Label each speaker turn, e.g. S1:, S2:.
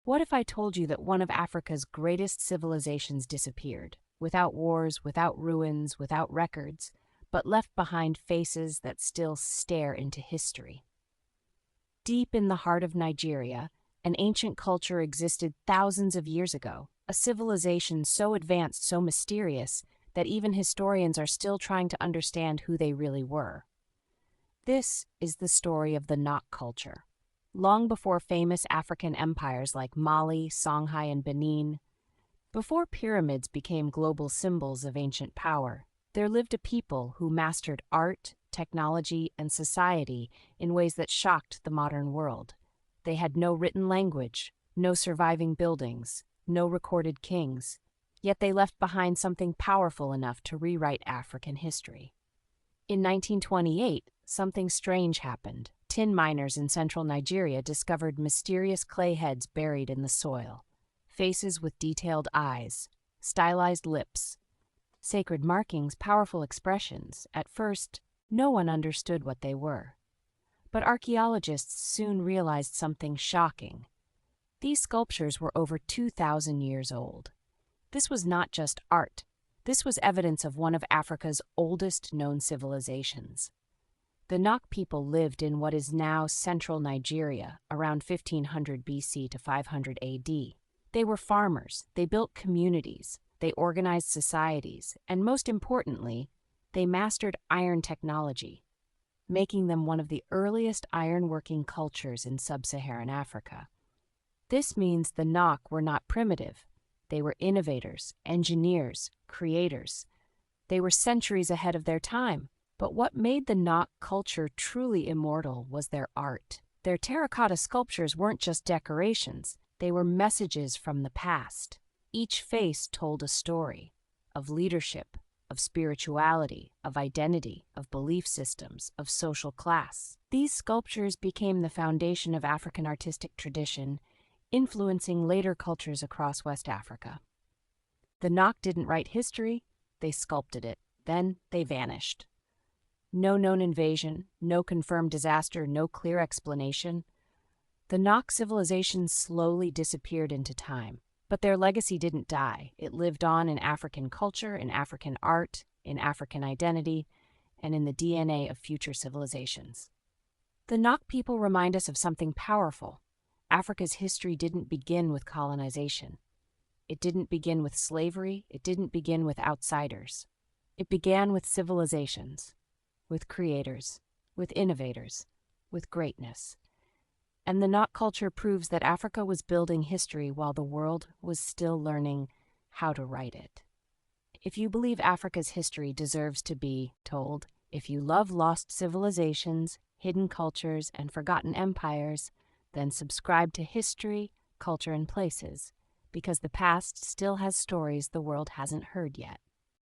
S1: What if I told you that one of Africa's greatest civilizations disappeared, without wars, without ruins, without records, but left behind faces that still stare into history? Deep in the heart of Nigeria, an ancient culture existed thousands of years ago, a civilization so advanced, so mysterious, that even historians are still trying to understand who they really were. This is the story of the Nok culture. Long before famous African empires like Mali, Songhai, and Benin, before pyramids became global symbols of ancient power, there lived a people who mastered art, technology, and society in ways that shocked the modern world. They had no written language, no surviving buildings, no recorded kings, yet they left behind something powerful enough to rewrite African history. In 1928, something strange happened. Tin miners in central Nigeria discovered mysterious clay heads buried in the soil, faces with detailed eyes, stylized lips, sacred markings, powerful expressions. At first, no one understood what they were. But archaeologists soon realized something shocking. These sculptures were over 2,000 years old. This was not just art. This was evidence of one of Africa's oldest known civilizations. The Nok people lived in what is now central Nigeria, around 1500 BC to 500 AD. They were farmers, they built communities, they organized societies, and most importantly, they mastered iron technology, making them one of the earliest ironworking cultures in sub-Saharan Africa. This means the Nok were not primitive. They were innovators, engineers, creators. They were centuries ahead of their time. But what made the Nok culture truly immortal was their art. Their terracotta sculptures weren't just decorations, they were messages from the past. Each face told a story of leadership, of spirituality, of identity, of belief systems, of social class. These sculptures became the foundation of African artistic tradition, influencing later cultures across West Africa. The Nok didn't write history, they sculpted it. Then they vanished. No known invasion, no confirmed disaster, no clear explanation. The Nok civilization slowly disappeared into time. But their legacy didn't die. It lived on in African culture, in African art, in African identity, and in the DNA of future civilizations. The Nok people remind us of something powerful. Africa's history didn't begin with colonization. It didn't begin with slavery. It didn't begin with outsiders. It began with civilizations, with creators, with innovators, with greatness. And the Nok culture proves that Africa was building history while the world was still learning how to write it. If you believe Africa's history deserves to be told, if you love lost civilizations, hidden cultures, and forgotten empires, then subscribe to History, Culture, and Places, because the past still has stories the world hasn't heard yet.